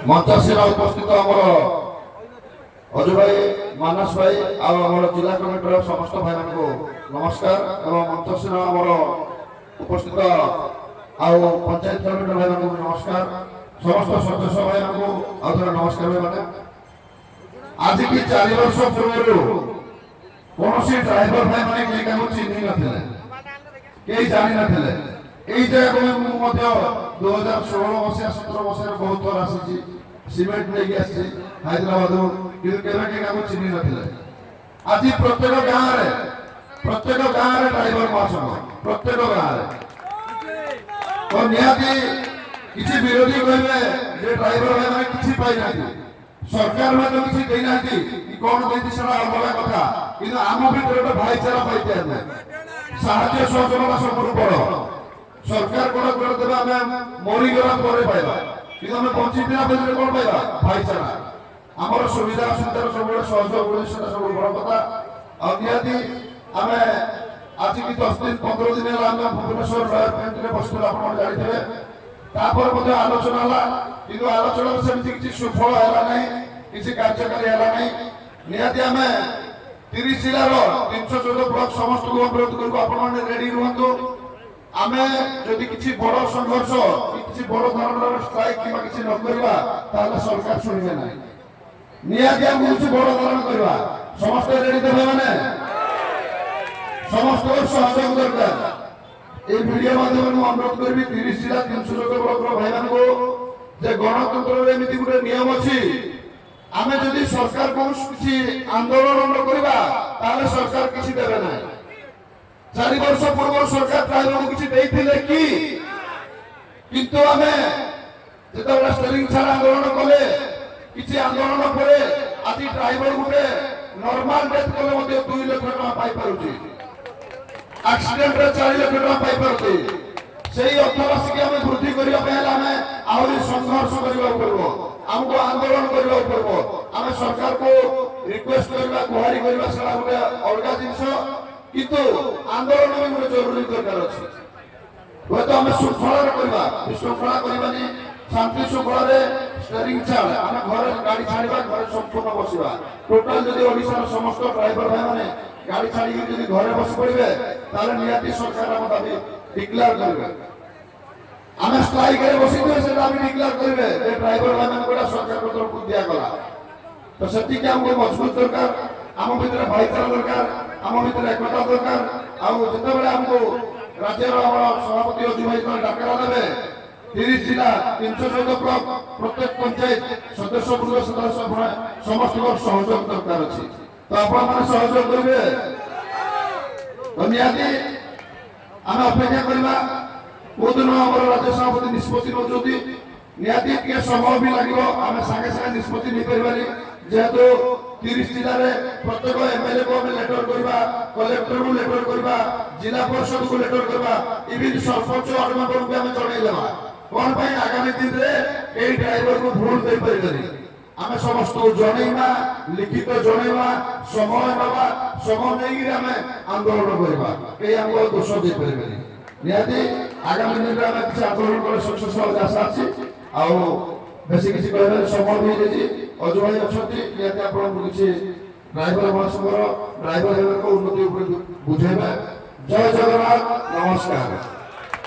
मंचासीन उपस्थित आमर अजु भाई मानस भाई आमर जिला कमिटर समस्त भाई मान नमस्कार एवं मंचासीन आमर उपस्थित पंचायत कमिटर भाई मान नमस्कार समस्त सदस्य भाई मान नमस्कार भाई मैंने आज की 4 वर्ष पूर्व कौन ड्राइवर भाई मैंने चिन्ह नई जानी ना এই জায়গায় মু মধ্য 2016 মସିହା 17 মସିহাରେ ବହୁତ ଥର ଆସିଛି ସିମେଣ୍ଟ ନେଇକି ଆସିଛି ହାଇଦ୍ରାବାଦ କିନ୍ତୁ କେବେ କାହାକୁ ଚିହ୍ନି ନଥିଲେ ଆଜି ପ୍ରତ୍ୟେକ ଗାଁରେ ଡ୍ରାଇଭର ମାସକ ପ୍ରତ୍ୟେକ ଗାଁରେ ତ ନିହାତି କିଛି ବିରୋଧୀ କହିବେ ଯେ ଡ୍ରାଇଭର ଭାଇମାନେ କିଛି ପାଇନାହାନ୍ତି ସରକାର ମଧ୍ୟ କିଛି ଦେଇନାହାନ୍ତି କି କଣ ଦେଇଛି ସେଟା ଅଲଗା କଥା କିନ୍ତୁ ଆମ ଭିତରେ ଗୋଟେ ଭାଇଚାରା ପାଇତେ ଆମେ ସାହାଯ୍ୟ ସହଯୋଗ ସବୁଠୁ ବଡ଼ सरकार कोन कर देबा हमें मोरी गला परे पाइबा कि हमें बंची बिना बजरे कोन पाइबा भाईचारा हमर सुविधा सुविधा सब सहयोग होले सेटा सब बड़ कथा आ नियाती हमें आज की 10 दिन 15 दिन हम भुवनेश्वर रॉयल बैंक रे बसले आपण जानि थे तापर मध्ये आलोचना हला किंतु आलोचना सेमति किछि सुफल हला नै किछि कार्यकारी हला नै नियाती हमें 30 जिल्लार 314 ब्लॉक समस्त को अनुरोध करबो आपण रेडी रहंतु आमे जदि किछि बड़ संघर्ष किछि बड़ धरणर स्ट्राइक किबा किछि न करबा ताले सरकार सुनिबे नै नियाती हम किछि बड़ धरण करबा समस्त रेडी देबे माने समस्त सहयोग दरकार ए वीडियो माध्यम में अनुरोध करबी 30 जिला 314 ब्लॉक रो भाई मान को जे गणतंत्र रे एमिति गुटे नियम अछि आमे जदि सरकार को किछि आंदोलन न करबा ताले सरकार किछि देबे नै 4 वर्ष पूर्व सरकार ड्राइवर को कि किंतु आमे जेतबेला स्टेरिंग छाड़ा आंदोलन कले किछि आंदोलन परे आज ड्राइवर गुटे नॉर्मल डेथ कले मध्ये 2 लाख टका पाई पारुची एक्सीडेंट रे 4 लाख टका पाई पारुची सेही अर्थराशि के हमें वृद्धि करिया पहला हमें आहुरी संघर्ष करिवा पड़बो हमको आंदोलन करिवा पड़बो हमें सरकार को रिक्वेस्ट करिवा गुहारी करिवा सेला गुटे अलगा जिंस किंतु आंदोलन में गोटे जरूरी दरकार अच्छे हूँ तो आम श्रृंखला करवा विशृंखला करवानी शांति श्रृंखला स्टेरिंग छाड़ आम घर गाड़ी छाड़ा घर संपूर्ण बसवा टोटाल जदि ओडिशार समस्त ड्राइवर भाई मैंने गाड़ी छाड़ी घरे बस पड़े ताले नियाती सरकार आम दाबी डिक्लेयर करेंगे आम स्ट्राइक बसी से दाबी डिक्लेयर करेंगे ड्राइवर भाई मैंने गोटा सरकार तरफ दिगला तो से आमको मजबूत दरकार आम भीतर भाईचारा दरकार आम भीतर एकता दरकार आते हमको राज्य सभापति अजु भाई डाकरा देवे 30 जिला 314 ब्लॉक प्रत्येक पंचायत सदस्य वर्ग सदस्य समस्त सहयोग दरकार अच्छी तो आपण मैंने सहयोग करेंगे तो निहाती आम अपेक्षा करवा बहुत दिन आम राज्य सभापति निष्पत्ति नौकरी निहाती समय भी लगे आम सागे सागे निष्पत्ति नहीं पारि जेहेतु 30 जिले में प्रत्येक एमएलए को हमें लेटर करवा कलेक्टर को लेटर करवा जिला परिषद को लेटर करवा इवन सरपंच वार्ड मेंबर को हमें जणै देबा कोन भाई आगामी दिन रे ए ड्राइवर को भूल दे परिकरी हमें समस्त जणैमा लिखित जणैमा समय बाबा समय नेगी हमें आंदोलन करवा के हमको दोष दे परिकरी निहाती आगामी दिन रे हमें किछ आंदोलन कर सक्सेस हो आशा अछि आ बेसी किसी कहबे समय भी देछि अजु भाई अछती निहाती आपण किछि ड्राइवर मासकर ड्राइवर को उन्नति ऊपर बुझेबे जय जगन्नाथ नमस्कार।